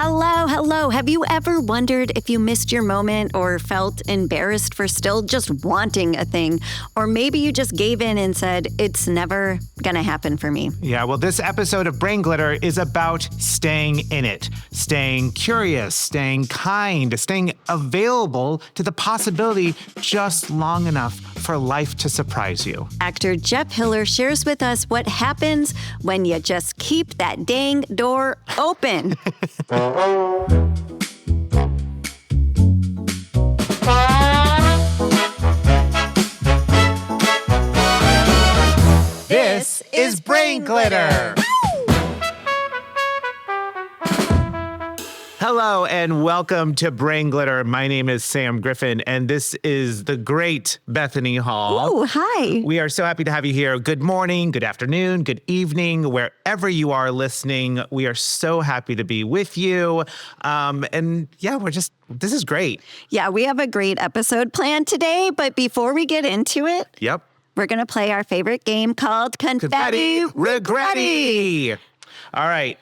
Hello, hello. Have you ever wondered if you missed your moment or felt embarrassed for still just wanting a thing? Or maybe you just gave in and said, it's never gonna happen for me. Yeah, well, this episode of Brain Glitter is about staying in it, staying curious, staying kind, staying available to the possibility just long enough for life to surprise you. Actor Jeff Hiller shares with us what happens when you just keep that dang door open. This is Brain Glitter. Hello and welcome to Brain Glitter. My name is Sam Griffin, and this is the great Bethany Hall. Oh, hi. We are so happy to have you here. Good morning, good afternoon, good evening, wherever you are listening. We are so happy to be with you. And yeah, this is great. Yeah, we have a great episode planned today, but before we get into it, we're going to play our favorite game called Confetti Regretti. All right.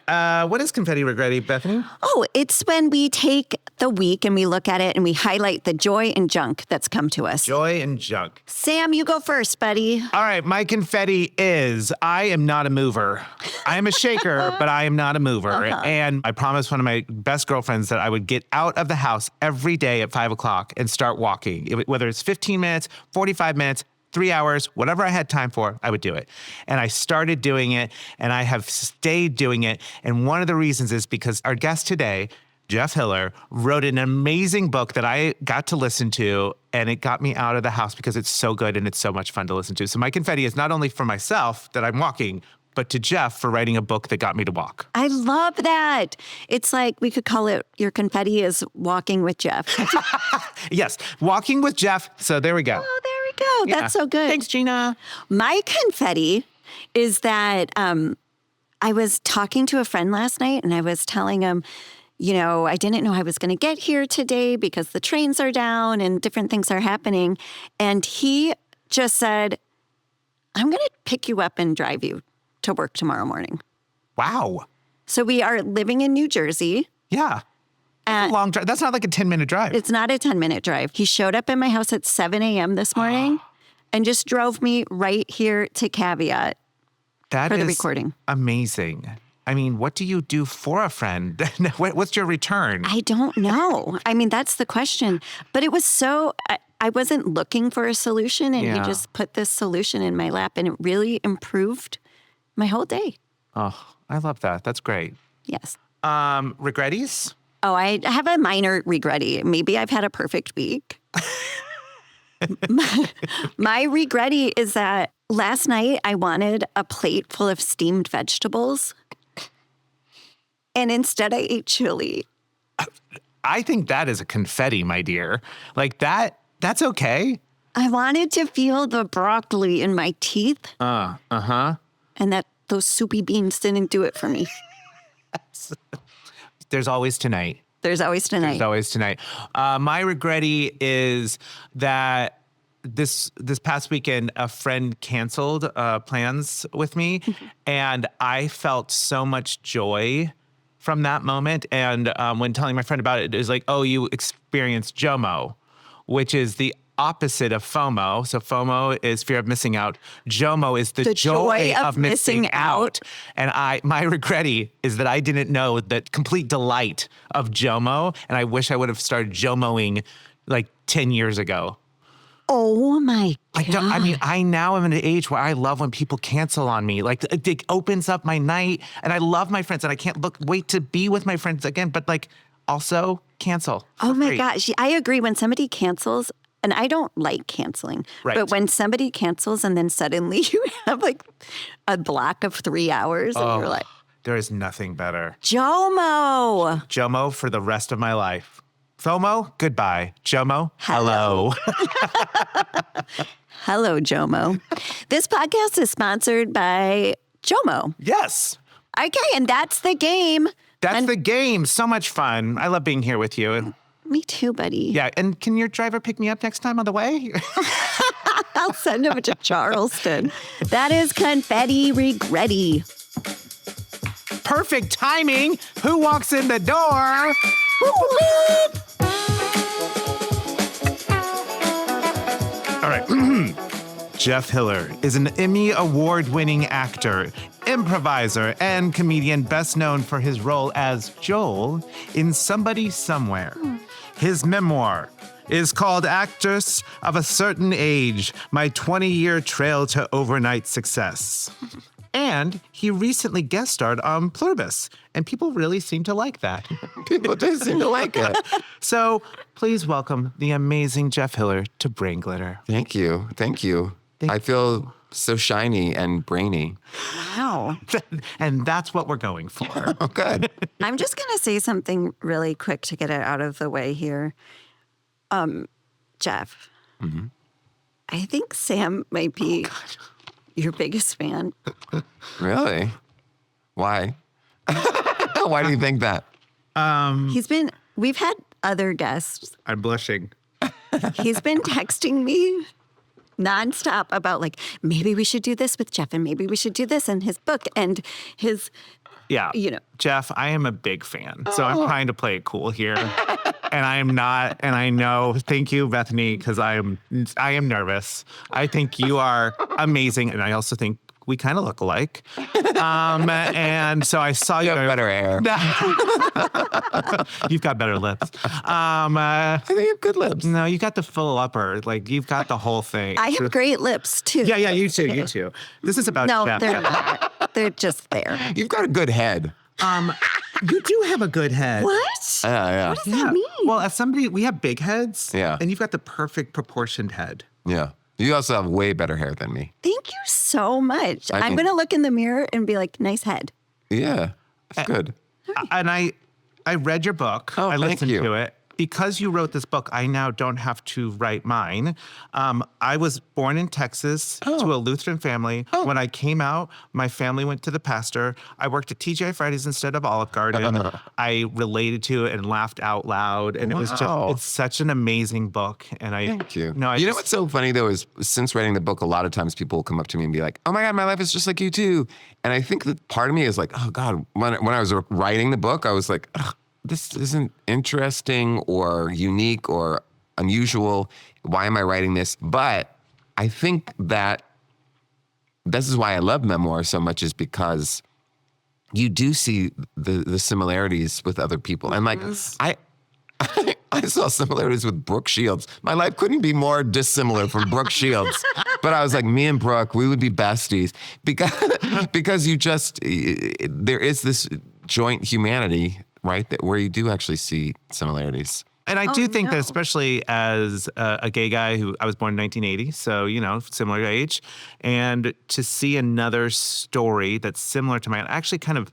What is Confetti Regretti, Bethany? Oh, it's when we take the week and we look at it and we highlight the joy and junk that's come to us. Joy and junk. Sam, you go first, buddy. All right. My confetti is I am not a mover. I am a shaker, but I am not a mover. And I promised one of my best girlfriends that I would get out of the house every day at 5 o'clock and start walking. Whether it's 15 minutes, 45 minutes, 3 hours, whatever I had time for, I would do it. And I started doing it, and I have stayed doing it. And one of the reasons is because our guest today, Jeff Hiller, wrote an amazing book that I got to listen to, and it got me out of the house because it's so good and it's so much fun to listen to. So my confetti is not only for myself that I'm walking, but to Jeff for writing a book that got me to walk. I love that. It's like we could call it your confetti is walking with Jeff. Yes, walking with Jeff. So there we go. Oh, there we go. Yeah. That's so good. Thanks, Gina. My confetti is that I was talking to a friend last night and I was telling him, you know, I didn't know I was going to get here today because the trains are down and different things are happening. And he just said, I'm going to pick you up and drive you to work tomorrow morning. Wow. So we are living in New Jersey. Yeah. Long drive. That's not like a 10-minute drive. It's not a 10-minute drive. He showed up at my house at 7 a.m. this morning and just drove me right here to Caveat for the recording. Amazing. I mean, what do you do for a friend? What's your return? I don't know. I mean, that's the question. But it was so, I wasn't looking for a solution, and he just put this solution in my lap, and it really improved my whole day. Oh, I love that. That's great. Yes. Regretties? Oh, I have a minor regretty. Maybe I've had a perfect week. my regretty is that last night I wanted a plate full of steamed vegetables, and instead I ate chili. I think that is a confetti, my dear. Like that's okay. I wanted to feel the broccoli in my teeth. And that those soupy beans didn't do it for me. There's always tonight. There's always tonight. There's always tonight. My regretty is that this past weekend, a friend canceled plans with me, and I felt so much joy from that moment. And when telling my friend about it, it was like, oh, you experienced JOMO, which is the opposite of FOMO. So FOMO is fear of missing out. JOMO is the joy of missing out. And my regretty is that I didn't know the complete delight of JOMO. And I wish I would have started JOMOing like 10 years ago. Oh my God. I now am at an age where I love when people cancel on me. Like it opens up my night, and I love my friends, and I can't wait to be with my friends again. But like also cancel. Oh my gosh. I agree. When somebody cancels, and I don't like canceling, but when somebody cancels and then suddenly you have like a block of 3 hours and you're like, there is nothing better. JOMO. JOMO for the rest of my life. FOMO, goodbye. JOMO, hello. Hello, JOMO. This podcast is sponsored by JOMO. Yes. Okay, and that's the game. That's the game. So much fun. I love being here with you. Me too, buddy. Yeah, and can your driver pick me up next time on the way? I'll send him to Charleston. That is Confetti Regretti. perfect timing. Who walks in the door? All right. Jeff Hiller is an Emmy Award-winning actor, improviser, and comedian best known for his role as Joel in Somebody Somewhere. His memoir is called Actress of a Certain Age, My 20-Year Trail to Overnight Success. And he recently guest starred on Pluribus, and people really seem to like that. People do seem to like it. So please welcome the amazing Jeff Hiller to Brain Glitter. Thank you. I feel so shiny and brainy. Wow. And that's what we're going for. Oh, good. I'm just going to say something really quick to get it out of the way here. Jeff, I think Sam might be your biggest fan. Really? Why? Why do you think that? We've had other guests. I'm blushing. He's been texting me nonstop about like, maybe we should do this with Jeff and maybe we should do this and his book and his, you know. Jeff, I am a big fan. So I'm trying to play it cool here. And I am not, and I know, thank you, Bethany, because I am nervous. I think you are amazing. And I also think we kind of look alike. And so I saw you. You have better hair. You've got better lips. I think you have good lips. No, you got the full upper. Like, you've got the whole thing. I have great lips too. Yeah, you too. This is about No, Jeff. they're not. They're just there. You've got a good head. You do have a good head. What? Yeah. What does that mean? Well, as somebody, we have big heads. Yeah. And you've got the perfect proportioned head. Yeah. You also have way better hair than me. Thank you so much. I'm think- going to look in the mirror and be like, nice head. Yeah. It's good. And I read your book. Oh, I thank listened you. to it. Because you wrote this book, I now don't have to write mine. I was born in Texas to a Lutheran family. When I came out, my family went to the pastor. I worked at TGI Fridays instead of Olive Garden. I related to it and laughed out loud. And it was just, it's such an amazing book. And Thank you. No, You know what's so funny, though, is since writing the book, a lot of times people will come up to me and be like, oh, my God, my life is just like you, too. And I think that part of me is like, oh, God, when I was writing the book, I was like, ugh, this isn't interesting or unique or unusual. Why am I writing this? But I think that this is why I love memoir so much, is because you do see the similarities with other people. And like, I saw similarities with Brooke Shields. My life couldn't be more dissimilar from Brooke Shields. But I was like, me and Brooke, we would be besties because you just, there is this joint humanity, right? Where you do actually see similarities. And I do think that, especially as a gay guy who I was born in 1980, so, similar age, and to see another story that's similar to mine actually kind of,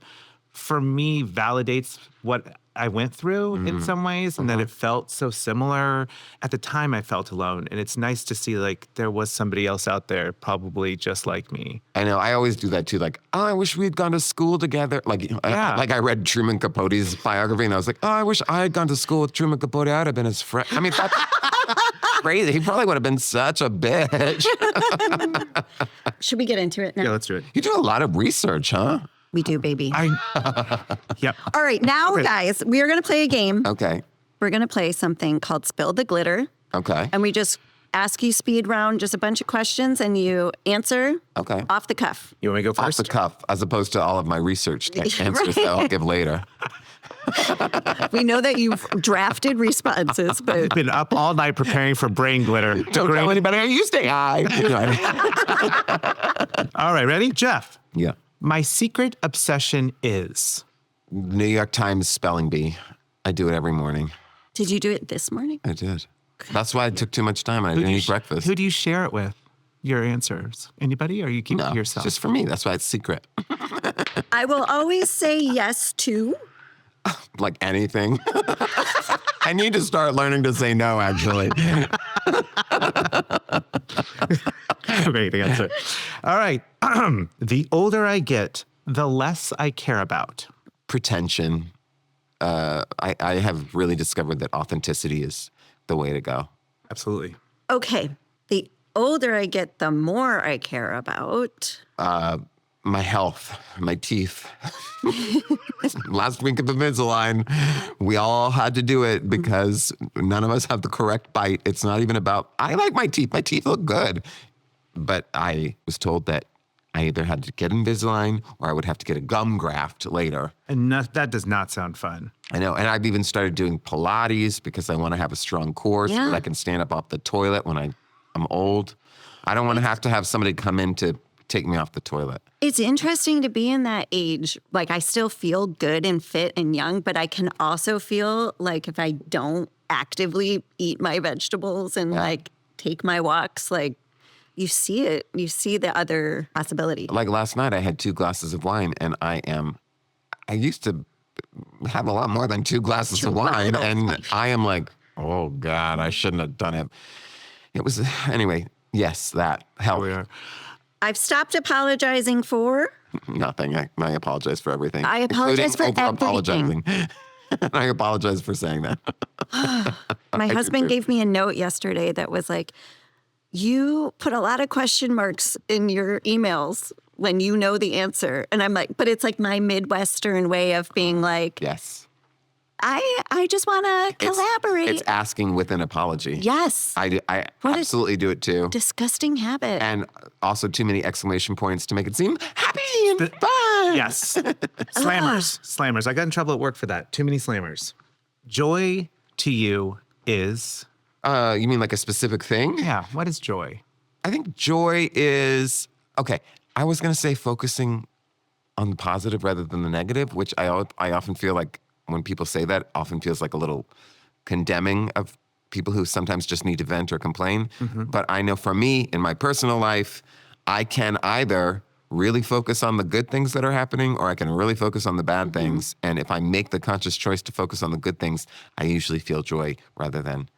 for me, validates what I went through in some ways, and that it felt so similar. At the time, I felt alone, and it's nice to see like there was somebody else out there probably just like me. I know. I always do that too. Like, oh, I wish we had gone to school together. Like I read Truman Capote's biography, and I was like, oh, I wish I had gone to school with Truman Capote. I'd have been his friend. I mean, that's crazy. He probably would have been such a bitch. Should we get into it now? Yeah, let's do it. You do a lot of research, huh? We do, baby. Yep. All right, now, guys, we are going to play a game. Okay. We're going to play something called Spill the Glitter. Okay. And we just ask you speed round, just a bunch of questions, and you answer off the cuff. You want me to go Off first? the cuff, as opposed to all of my research answers that I'll give later. We know that you've drafted responses, but I've been up all night preparing for brain glitter. Don't tell anybody. You stay high. All right, ready? Jeff. Yeah. My secret obsession is... New York Times spelling bee. I do it every morning. did you do it this morning? I did. That's why I took too much time and I didn't eat breakfast. Who do you share it with? Your answers? Anybody, or you keep it No, to yourself? just for me. That's why it's secret. I will always say yes to. Like anything. I need to start learning to say no, actually. Great answer. All right. The older I get, the less I care about. Pretension. I have really discovered that authenticity is the way to go. Absolutely. Okay. The older I get, the more I care about. My health, my teeth. Last week of Invisalign, we all had to do it because none of us have the correct bite. It's not even about, I like my teeth. My teeth look good. But I was told that I either had to get Invisalign or I would have to get a gum graft later. And that does not sound fun. I know. And I've even started doing Pilates because I want to have a strong core so that I can stand up off the toilet when I'm old. I don't want to have somebody come in to take me off the toilet. It's interesting to be in that age. Like, I still feel good and fit and young, but I can also feel like if I don't actively eat my vegetables and like take my walks, like you see it, you see the other possibility. Like last night, I had 2 glasses of wine, and I used to have a lot more than 2 glasses of wine, and I am like, oh God, I shouldn't have done it. It was, anyway, yes, that helped. We are. I've stopped apologizing for Nothing. I apologize for everything. I apologize for apologizing. I apologize for saying that. My husband gave me a note yesterday that was like, you put a lot of question marks in your emails when you know the answer. And I'm like, but it's like my Midwestern way of being like, Yes. I just want to collaborate. It's asking with an apology. Yes. I absolutely do it too. Disgusting habit. And also too many exclamation points to make it seem happy and fun. Yes. Slammers. Slammers. I got in trouble at work for that. Too many slammers. Joy to you is? You mean like a specific thing? Yeah. What is joy? I think joy is, okay, I was going to say focusing on the positive rather than the negative, which I often feel like when people say that, often feels like a little condemning of people who sometimes just need to vent or complain. Mm-hmm. But I know for me, in my personal life, I can either really focus on the good things that are happening or I can really focus on the bad things. And if I make the conscious choice to focus on the good things, I usually feel joy rather than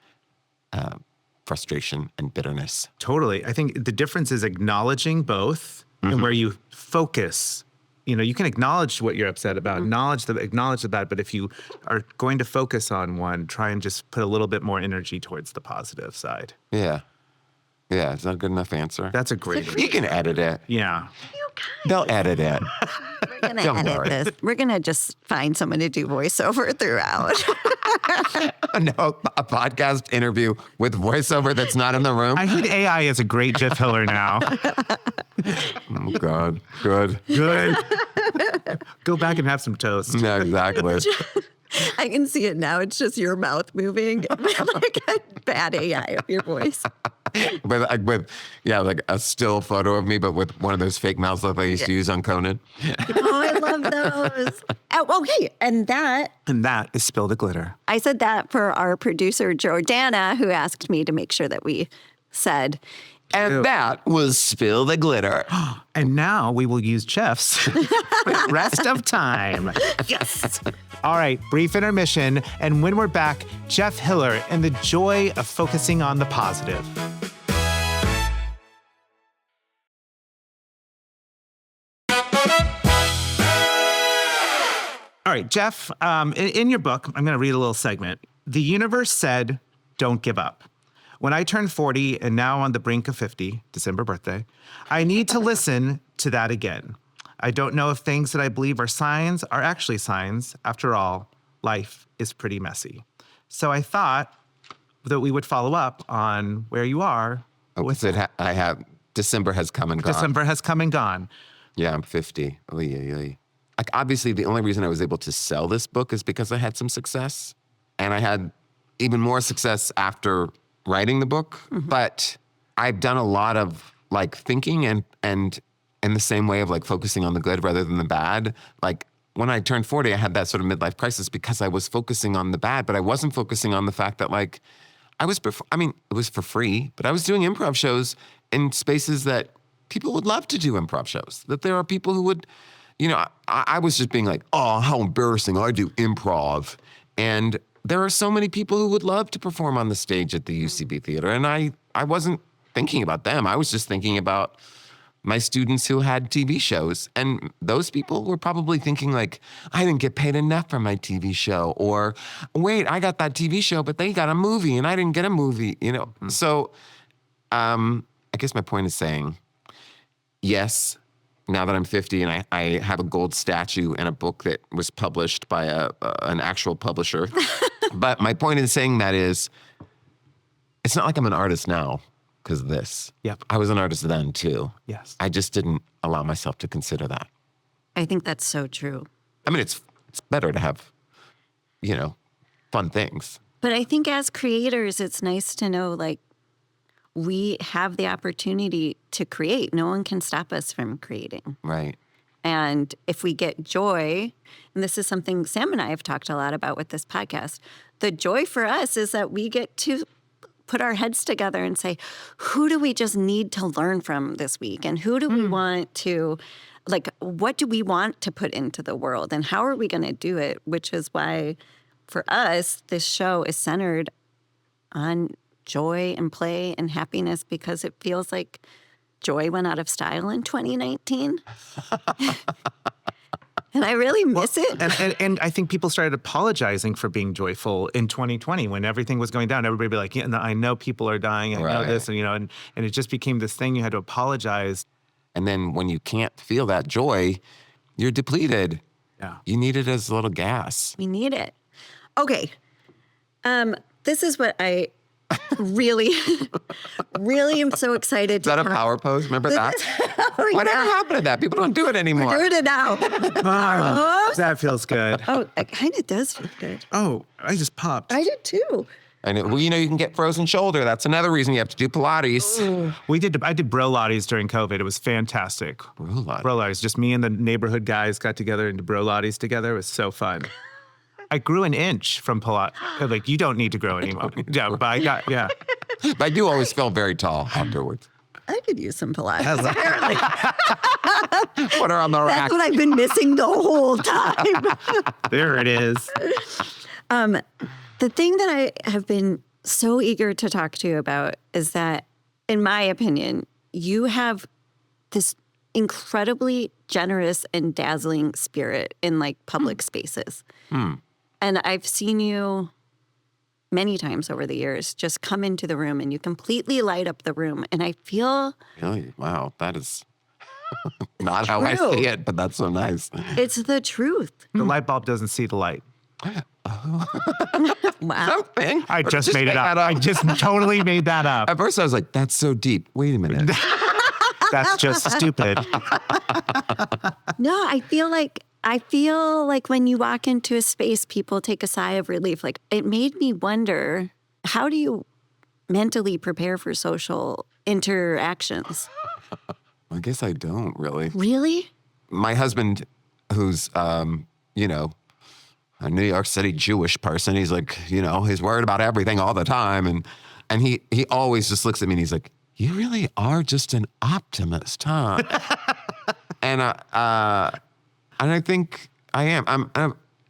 frustration and bitterness. Totally. I think the difference is acknowledging both and where you focus. You know, you can acknowledge what you're upset about, acknowledge the bad, but if you are going to focus on one, try and just put a little bit more energy towards the positive side. Yeah. Yeah, is that a good enough answer? That's a great You can edit it. Yeah. They'll edit it. We're going to Don't edit worry. this. We're going to just find someone to do voiceover throughout. No, a podcast interview with voiceover that's not in the room. I think AI is a great Jeff Hiller now. Oh, God. Good. Good. Go back and have some toast. Yeah, exactly. I can see it now. It's just your mouth moving, like a bad AI of your voice. With like a still photo of me, but with one of those fake mouths that I used to use on Conan. Oh, I love those. Oh, okay. And that is Spill the Glitter. I said that for our producer, Jordana, who asked me to make sure that we said. And that was Spill the Glitter. And now we will use Jeff's rest of time. Yes. All right, brief intermission. And when we're back, Jeff Hiller and the joy of focusing on the positive. All right, Jeff, in your book, I'm going to read a little segment. The universe said, don't give up. When I turned 40 and now on the brink of 50, December birthday, I need to listen to that again. I don't know if things that I believe are signs are actually signs. After all, life is pretty messy. So I thought that we would follow up on where you are. December has come and gone. December has come and gone. Yeah, I'm 50. Like, obviously, the only reason I was able to sell this book is because I had some success. And I had even more success after writing the book. Mm-hmm. But I've done a lot of like thinking and in the same way of like focusing on the good rather than the bad. Like when I turned 40, I had that sort of midlife crisis because I was focusing on the bad, but I wasn't focusing on the fact that like it was for free, but I was doing improv shows in spaces that people would love to do improv shows, that there are people who would, I was just being like, oh, how embarrassing, I do improv. And there are so many people who would love to perform on the stage at the UCB Theater. And I wasn't thinking about them. I was just thinking about my students who had TV shows. And those people were probably thinking like, I didn't get paid enough for my TV show. Or wait, I got that TV show, but they got a movie and I didn't get a movie, Mm-hmm. So I guess my point is saying, yes, now that I'm 50 and I have a gold statue and a book that was published by an actual publisher. But my point in saying that is, it's not like I'm an artist now because of this. Yep. I was an artist then too. Yes. I just didn't allow myself to consider that. I think that's so true. I mean, it's better to have, fun things. But I think as creators, it's nice to know, like, we have the opportunity to create. No one can stop us from creating. Right. And if we get joy, and this is something Sam and I have talked a lot about with this podcast, the joy for us is that we get to put our heads together and say, who do we just need to learn from this week? And who do we want to, like, what do we want to put into the world? And how are we going to do it? Which is why, for us, this show is centered on joy and play and happiness, because it feels like joy went out of style in 2019. And I really miss it. And I think people started apologizing for being joyful in 2020 when everything was going down. Everybody would be like, yeah, no, I know people are dying. I know this. And, and it just became this thing you had to apologize. And then when you can't feel that joy, you're depleted. Yeah. You need it as a little gas. We need it. Okay. This is what I really, really am so excited Is that a power pose? Remember that? Whatever happened to that? People don't do it anymore. We're doing it now. That feels good. Oh, it kind of does feel good. Oh, I just popped. I did too. And you can get frozen shoulder. That's another reason you have to do Pilates. I did bro lattes during COVID. It was fantastic. Bro lattes. Just me and the neighborhood guys got together and did bro lattes together. It was so fun. I grew an inch from Pilates. Like, you don't need to grow anymore. Yeah, but But I do always feel very tall afterwards. I could use some Pilates. Put her on the rack. That's what I've been missing the whole time. There it is. The thing that I have been so eager to talk to you about is that, in my opinion, you have this incredibly generous and dazzling spirit in, like, public spaces. And I've seen you many times over the years just come into the room and you completely light up the room. And I feel... Really? Wow, that is not how I see it, but that's so nice. It's the truth. The light bulb doesn't see the light. Wow. Something. I just made it up. I just totally made that up. At first I was like, that's so deep. Wait a minute. That's just stupid. No, I feel like when you walk into a space, people take a sigh of relief. Like, it made me wonder, how do you mentally prepare for social interactions? I guess I don't really. Really? My husband, who's, a New York City Jewish person, he's like, he's worried about everything all the time. And he always just looks at me and he's like, you really are just an optimist, huh? And I think I am.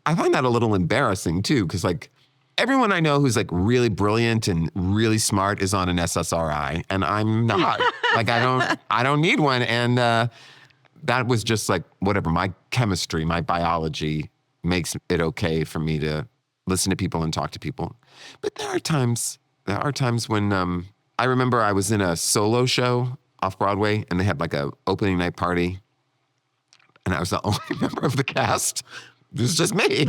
I find that a little embarrassing too, because, like, everyone I know who's, like, really brilliant and really smart is on an SSRI, and I'm not. Like, I don't need one. And that was just like whatever. My chemistry, my biology makes it okay for me to listen to people and talk to people. But there are times when I remember I was in a solo show off Broadway, and they had, like, a opening night party. And I was the only member of the cast. It was just me.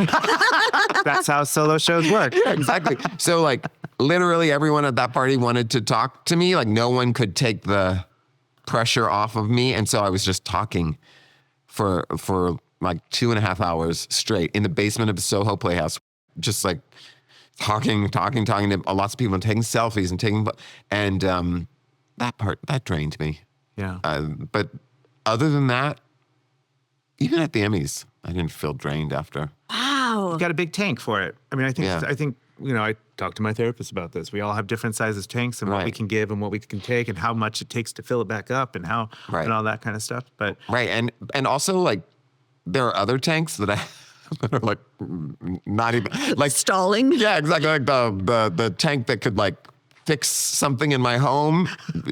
That's how solo shows work. Yeah, exactly. So, like, literally everyone at that party wanted to talk to me. Like, no one could take the pressure off of me. And so I was just talking for like 2.5 hours straight in the basement of the Soho Playhouse. Just, like, talking to lots of people and taking selfies and that drained me. Yeah. But other than that, even at the Emmys, I didn't feel drained after. Wow. You got a big tank for it. I mean, I think I talked to my therapist about this. We all have different sizes tanks and what we can give and what we can take and how much it takes to fill it back up and how and all that kind of stuff. But and also, like, there are other tanks that are, like, not even like stalling. Yeah, exactly. Like the tank that could, like, fix something in my home.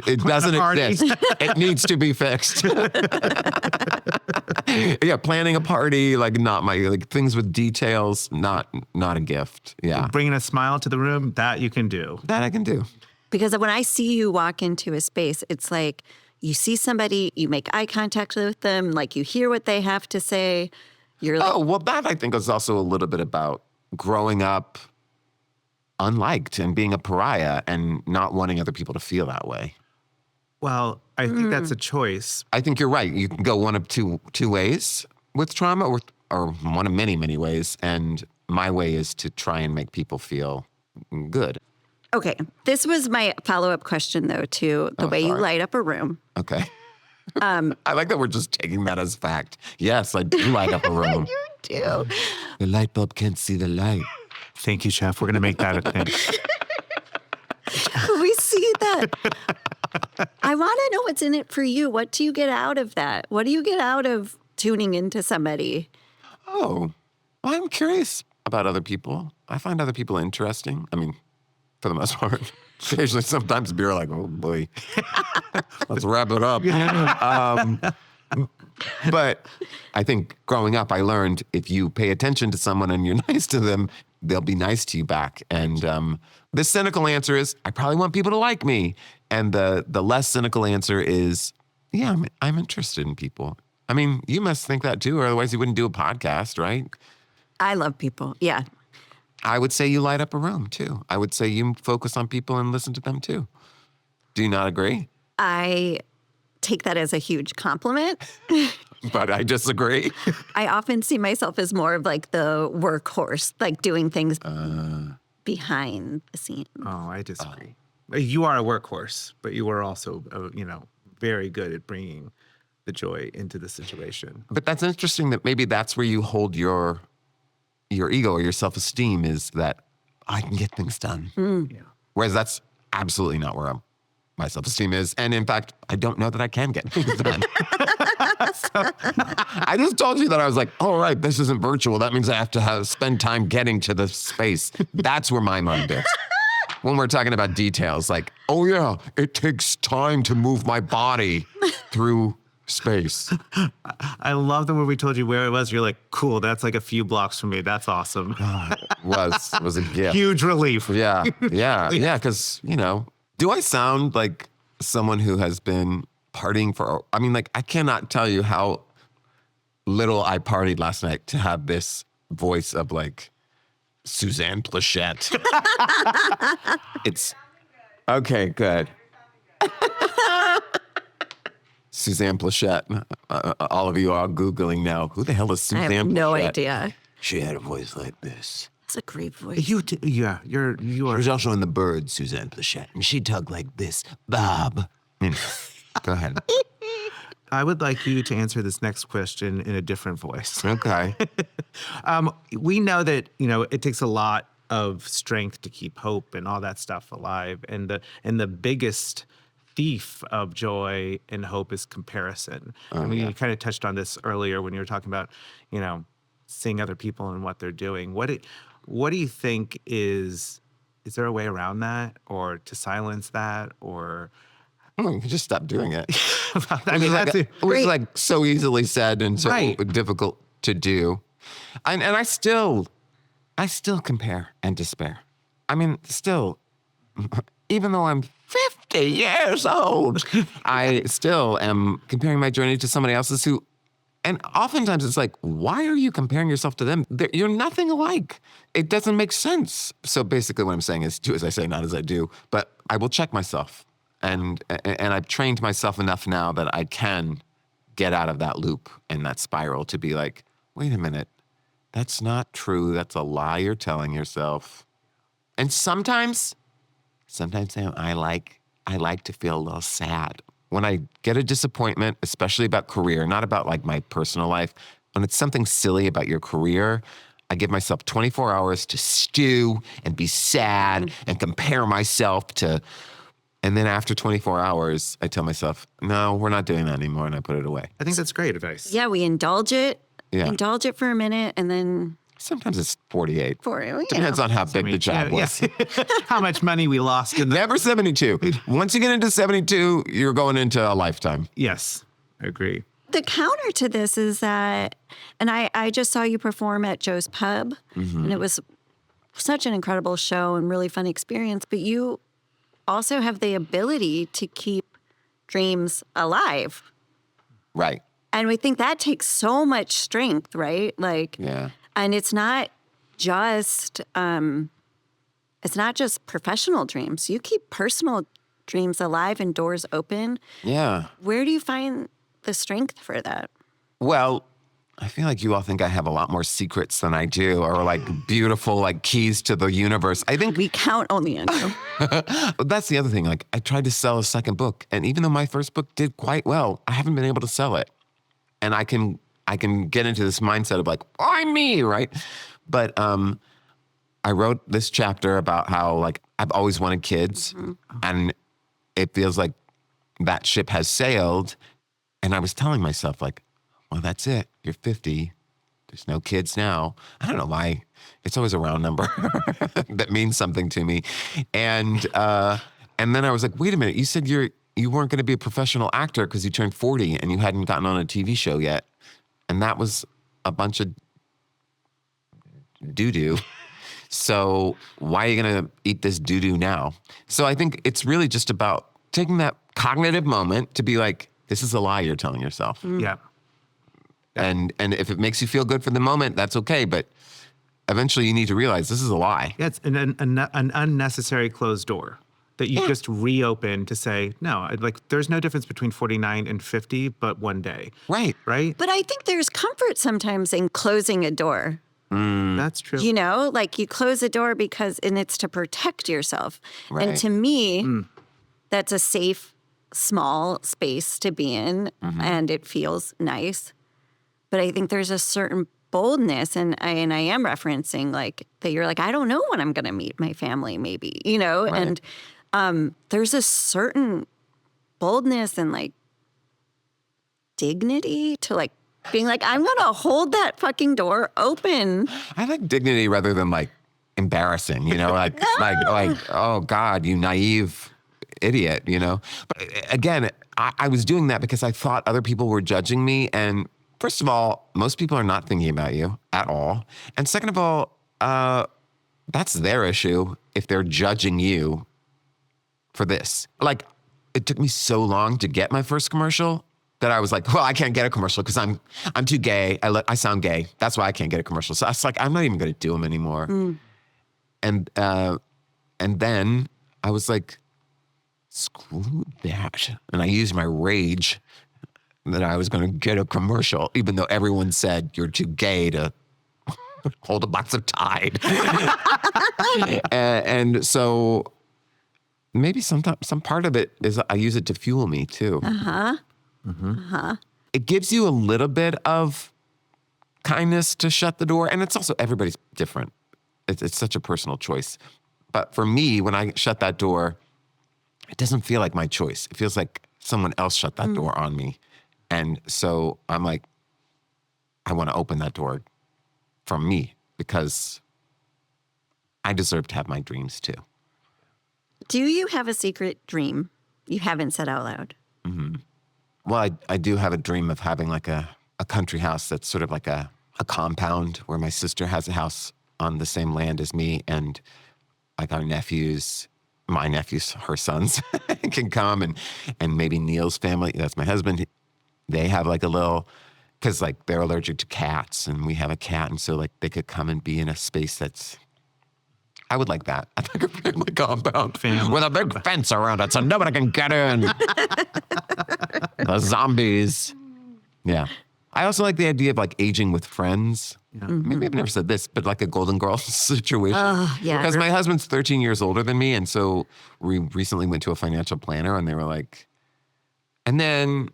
It doesn't exist. It needs to be fixed. Yeah, planning a party, like, not my, like, things with details, not a gift. Yeah. Bringing a smile to the room, that you can do. That I can do. Because when I see you walk into a space, it's like you see somebody, you make eye contact with them, like you hear what they have to say. You're like, Oh, well, that I think is also a little bit about growing up unliked and being a pariah and not wanting other people to feel that way. Well, I think that's a choice. I think you're right. You can go one of two ways with trauma, or one of many, many ways. And my way is to try and make people feel good. okay, this was my follow-up question, though, to the way you sorry. light up a room. Okay. I like that we're just taking that as fact. Yes, I do light up a room. You do. The light bulb can't see the light. Thank you, Chef. We're going to make that a thing. We see that. I want to know what's in it for you. What do you get out of that? What do you get out of tuning into somebody? Oh, I'm curious about other people. I find other people interesting. I mean, for the most part. Occasionally, sometimes you're like, oh boy, let's wrap it up. But I think growing up, I learned if you pay attention to someone and you're nice to them, they'll be nice to you back. And the cynical answer is, I probably want people to like me. And the less cynical answer is, yeah, I'm interested in people. I mean, you must think that too, or otherwise you wouldn't do a podcast, right? I love people. Yeah. I would say you light up a room too. I would say you focus on people and listen to them too. Do you not agree? I take that as a huge compliment. But I disagree. I often see myself as more of like the workhorse, like doing things behind the scenes. Oh, I disagree. You are a workhorse, but you are also, very good at bringing the joy into the situation. But that's interesting that maybe that's where you hold your ego or your self-esteem, is that I can get things done. Yeah. Whereas that's absolutely not where my self-esteem is. And in fact, I don't know that I can get things done. I just told you that I was like, all right, this isn't virtual. That means I have to spend time getting to the space. That's where my mind is. When we're talking about details, like, oh yeah, it takes time to move my body through space. I love the when we told you where it was. You're like, cool, that's like a few blocks from me. That's awesome. Was a gift. Huge relief. Yeah. Because, do I sound like someone who has been partying I cannot tell you how little I partied last night to have this voice of like Suzanne Plachette. It's okay, good. Suzanne Plachette. All of you are Googling now. Who the hell is Suzanne Plachette? I have no idea. She had a voice like this. It's a great voice. You are. She was also in The Bird, Suzanne Plachette, and she talked like this. Bob. Go ahead. I would like you to answer this next question in a different voice. Okay. We know that, it takes a lot of strength to keep hope and all that stuff alive. And the biggest thief of joy and hope is comparison. You kind of touched on this earlier when you were talking about, seeing other people and what they're doing. What do you think is there a way around that, or to silence that, or? You can just stop doing it. It was like so easily said and so difficult to do. And I still compare and despair. I mean, still, even though I'm 50 years old, I still am comparing my journey to somebody else's and oftentimes it's like, why are you comparing yourself to them? You're nothing alike. It doesn't make sense. So basically what I'm saying is do as I say, not as I do. But I will check myself. And I've trained myself enough now that I can get out of that loop and that spiral to be like, wait a minute, that's not true. That's a lie you're telling yourself. And sometimes I like to feel a little sad. When I get a disappointment, especially about career, not about like my personal life, when it's something silly about your career, I give myself 24 hours to stew and be sad and compare myself to. And then after 24 hours, I tell myself, no, we're not doing that anymore. And I put it away. I think that's great advice. Yeah, we indulge it. Yeah. Indulge it for a minute and then... Sometimes it's 48. Depends Depends on how big the job was. How much money we lost in Never 72. Once you get into 72, you're going into a lifetime. Yes, I agree. The counter to this is that, and I just saw you perform at Joe's Pub, and it was such an incredible show and really fun experience, but you also have the ability to keep dreams alive. Right. And we think that takes so much strength, right? Like, Yeah. and it's not just professional dreams. You keep personal dreams alive and doors open. Yeah. Where do you find the strength for that? Well, I feel like you all think I have a lot more secrets than I do, or like beautiful like keys to the universe. I think We count only on you. But that's the other thing. Like, I tried to sell a second book, and even though my first book did quite well, I haven't been able to sell it. And I can get into this mindset of like, why me, right? But I wrote this chapter about how like I've always wanted kids, and it feels like that ship has sailed. And I was telling myself like, well, that's it. You're 50. There's no kids now. I don't know why. It's always a round number that means something to me. And then I was like, wait a minute. You said you weren't going to be a professional actor because you turned 40 and you hadn't gotten on a TV show yet. And that was a bunch of doo-doo. So why are you going to eat this doo-doo now? So I think it's really just about taking that cognitive moment to be like, this is a lie you're telling yourself. Yeah. And if it makes you feel good for the moment, that's okay. But eventually you need to realize this is a lie. Yeah, it's an unnecessary closed door that you just reopen to say, no, like there's no difference between 49 and 50, but one day. Right. Right? But I think there's comfort sometimes in closing a door. That's true. You know, like you close a door and it's to protect yourself. Right. And to me, that's a safe, small space to be in, and it feels nice. But I think there's a certain boldness, and I am referencing like that you're like, I don't know when I'm going to meet my family, maybe, you know? Right. And there's a certain boldness and like dignity to like being like, I'm going to hold that fucking door open. I like dignity rather than like embarrassing, you know, like, like, oh God, you naive idiot, you know? But again, I was doing that because I thought other people were judging me. And first of all, most people are not thinking about you at all. And second of all, that's their issue if they're judging you for this. Like, it took me so long to get my first commercial that I was like, well, I can't get a commercial because I'm too gay. I sound gay. That's why I can't get a commercial. So I was like, I'm not even going to do them anymore. And then I was like, screw that. And I used my rage that I was going to get a commercial, even though everyone said you're too gay to hold a box of Tide. and so maybe some part of it is I use it to fuel me too. It gives you a little bit of kindness to shut the door. And it's also, everybody's different. It's such a personal choice. But for me, when I shut that door, it doesn't feel like my choice. It feels like someone else shut that door on me. And so I'm like, I want to open that door from me because I deserve to have my dreams too. Do you have a secret dream you haven't said out loud? Well, I do have a dream of having like a country house that's sort of like a compound where my sister has a house on the same land as me, and like my nephews, her sons can come, and maybe Neil's family, that's my husband, they have like a little, because like they're allergic to cats and we have a cat, and so like they could come and be in a space that's, I would like that. I think a family compound with a big fence around it so nobody can get in. The zombies. Yeah. I also like the idea of like aging with friends. Yeah. Maybe I've never said this, but like a Golden Girls situation. Oh, yeah. Because my husband's 13 years older than me. And so we recently went to a financial planner and they were like, and then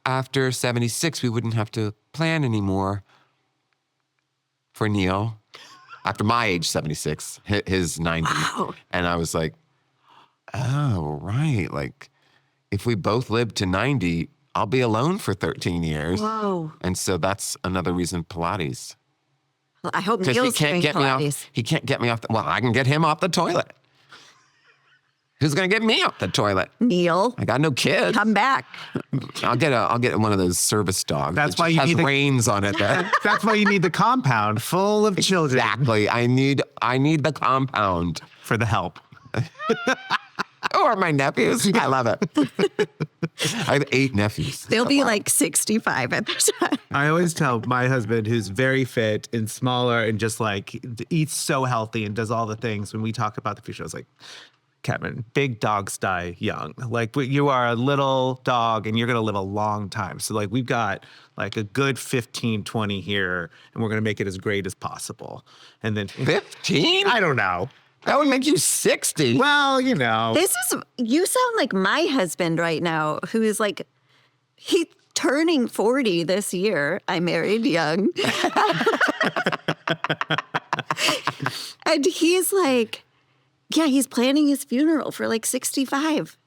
after 76, we wouldn't have to plan anymore for Neil. After my age, 76, his 90. Wow. And I was like, oh, right. Like, if we both live to 90, I'll be alone for 13 years. Whoa. And so that's another reason Pilates. Well, I hope Because Neil's doing he can't get me off. Well, I can get him off the toilet. Who's going to get me off the toilet? Neil, I got no kids. come back. I'll get one of those service dogs. That's that why just you has need the- reins on it. That's why you need the compound full of children Exactly. I need the compound. for the help. Or my nephews. I love it. I have 8 nephews. They'll be like 65 at the time. I always tell my husband, who's very fit and smaller and just like eats so healthy and does all the things, when we talk about the future, I was like, Kevin, big dogs die young. Like, you are a little dog and you're going to live a long time. So like, we've got like a good 15, 20 here, and we're going to make it as great as possible. And then 15? I don't know. That would make you 60. Well, you know. You sound like my husband right now, who is like, he's turning 40 this year. I married young. And he's like, yeah, he's planning his funeral for like 65.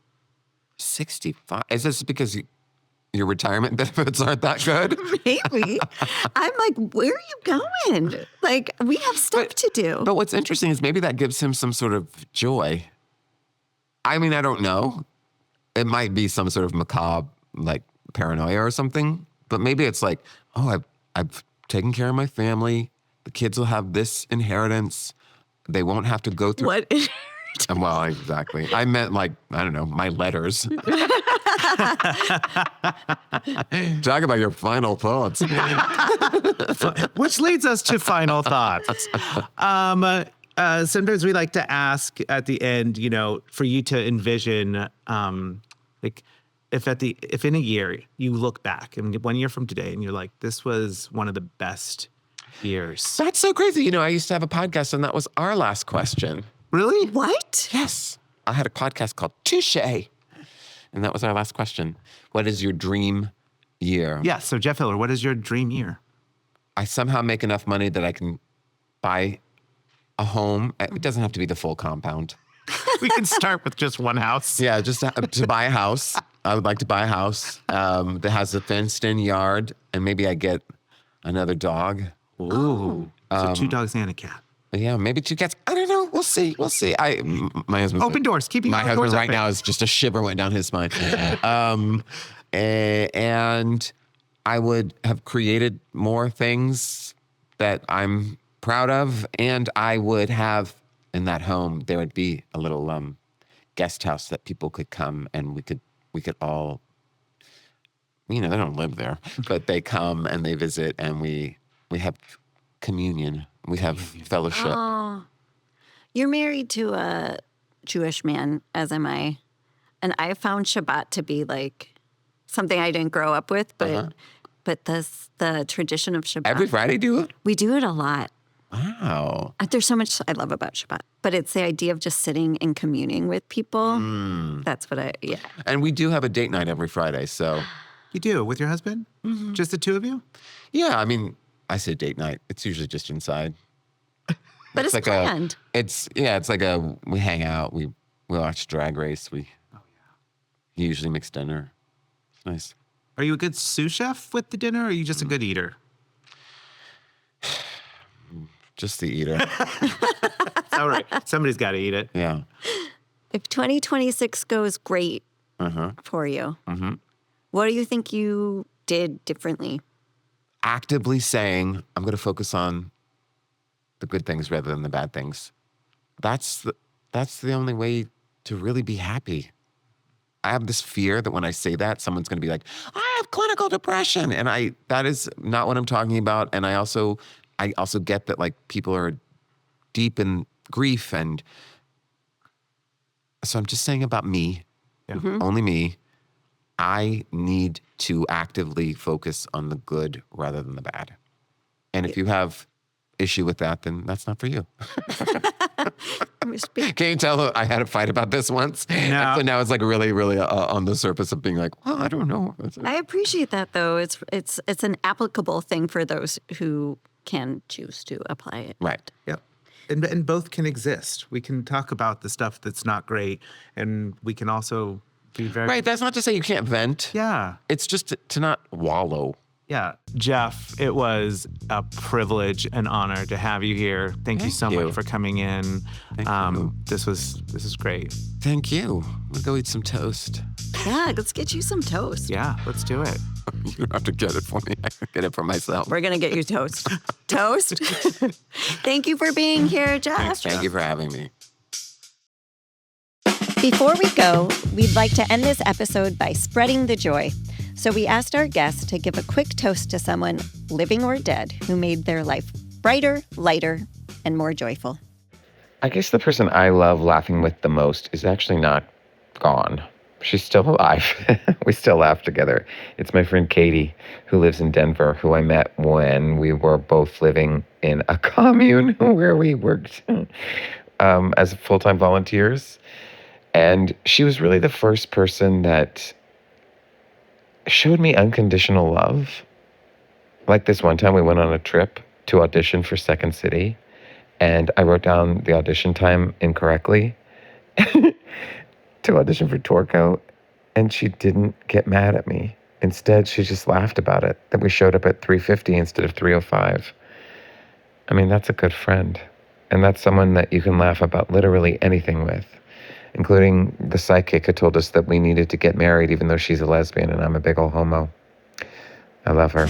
65? Is this because your retirement benefits aren't that good? Maybe. I'm like, where are you going? Like, we have stuff to do. But what's interesting is maybe that gives him some sort of joy. I mean, I don't know. It might be some sort of macabre, like paranoia or something. But maybe it's like, oh, I've taken care of my family. The kids will have this inheritance. They won't have to go through. What? Well, exactly. I meant like, I don't know, my letters. Talk about your final thoughts. Which leads us to final thoughts. Sometimes we like to ask at the end, you know, for you to envision, like, if in a year you look back, and 1 year from today, and you're like, this was one of the best years. That's so crazy. You know, I used to have a podcast, and that was our last question. Really? What? Yes. I had a podcast called Touche. And that was our last question. What is your dream year? Yeah. So Jeff Hiller, what is your dream year? I somehow make enough money that I can buy a home. It doesn't have to be the full compound. We can start with just one house. Yeah, just to buy a house. I would like to buy a house that has a fenced-in yard, and maybe I get another dog. Ooh. So 2 dogs and a cat. Yeah, maybe 2 cats. I don't know. We'll see. My husband. Open doors. Keeping my all the husband doors right open. now is just a shiver went down his spine. And I would have created more things that I'm proud of, and I would have in that home there would be a little guest house that people could come and we could all, you know, they don't live there, but they come and they visit and we have communion. We have fellowship. Oh, you're married to a Jewish man, as am I. And I found Shabbat to be like something I didn't grow up with, but the tradition of Shabbat. Every Friday do it? We do it a lot. Wow. There's so much I love about Shabbat, but it's the idea of just sitting and communing with people. That's what yeah. And we do have a date night every Friday, so. You do? With your husband? Mm-hmm. Just the 2 of you? Yeah, I mean, I say date night. It's usually just inside. But it's like planned. It's like we hang out, we watch Drag Race, we usually mix dinner. It's nice. Are you a good sous chef with the dinner, or are you just a good eater? Just the eater. All right. Somebody's got to eat it. Yeah. If 2026 goes great for you, what do you think you did differently? Actively saying, I'm going to focus on the good things rather than the bad things. That's the only way to really be happy. I have this fear that when I say that, someone's going to be like, I have clinical depression. And that is not what I'm talking about. And I also get that like people are deep in grief. And so I'm just saying about me, only me. I need to actively focus on the good rather than the bad. And if you have issue with that, then that's not for you. Can you tell I had a fight about this once? No. So now it's like really, really on the surface of being like, well, I don't know. I appreciate that though. It's an applicable thing for those who can choose to apply it. Right. Yep. And both can exist. We can talk about the stuff that's not great, and we can also be very... Right. That's not to say you can't vent. Yeah. It's just to not wallow. Yeah. Jeff, it was a privilege and honor to have you here. Thank you so much for coming in. Thank you. This is great. Thank you. We'll go eat some toast. Yeah, let's get you some toast. Yeah, let's do it. You don't have to get it for me. I can get it for myself. We're going to get you toast. Toast? Thank you for being here, Jeff. Thank you for having me. Before we go, we'd like to end this episode by spreading the joy. So we asked our guests to give a quick toast to someone, living or dead, who made their life brighter, lighter, and more joyful. I guess the person I love laughing with the most is actually not gone. She's still alive. We still laugh together. It's my friend Katie, who lives in Denver, who I met when we were both living in a commune where we worked as full-time volunteers. And she was really the first person that showed me unconditional love. Like this one time we went on a trip to audition for Second City, and I wrote down the audition time incorrectly to audition for Torco, and she didn't get mad at me. Instead, she just laughed about it, that we showed up at 3:50 instead of 3:05. I mean, that's a good friend. And that's someone that you can laugh about literally anything with, including the psychic who told us that we needed to get married even though she's a lesbian and I'm a big ol' homo. I love her.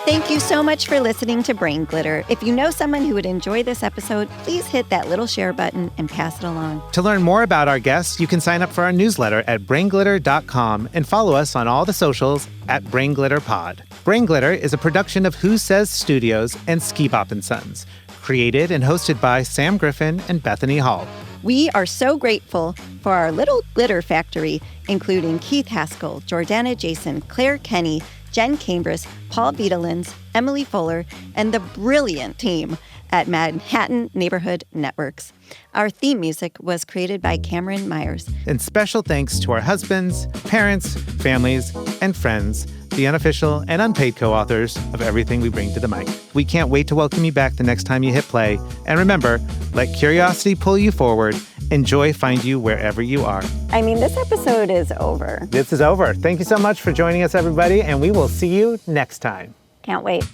Thank you so much for listening to Brain Glitter. If you know someone who would enjoy this episode, please hit that little share button and pass it along. To learn more about our guests, you can sign up for our newsletter at brainglitter.com and follow us on all the socials at BrainGlitterPod. Brain Glitter is a production of Who Says Studios and Skeebop & Sons, created and hosted by Sam Griffin and Bethany Hall. We are so grateful for our little glitter factory, including Keith Haskel, Jordana Jason, Clare Kenny, Jenn Cambras, Paul Vitolins, Emily Fuller, and the brilliant team at Manhattan Neighborhood Networks. Our theme music was created by Cameron Myers. And special thanks to our husbands, parents, families, and friends, the unofficial and unpaid co-authors of everything we bring to the mic. We can't wait to welcome you back the next time you hit play. And remember, let curiosity pull you forward and joy find you wherever you are. I mean, this episode is over. This is over. Thank you so much for joining us, everybody, and we will see you next time. Can't wait.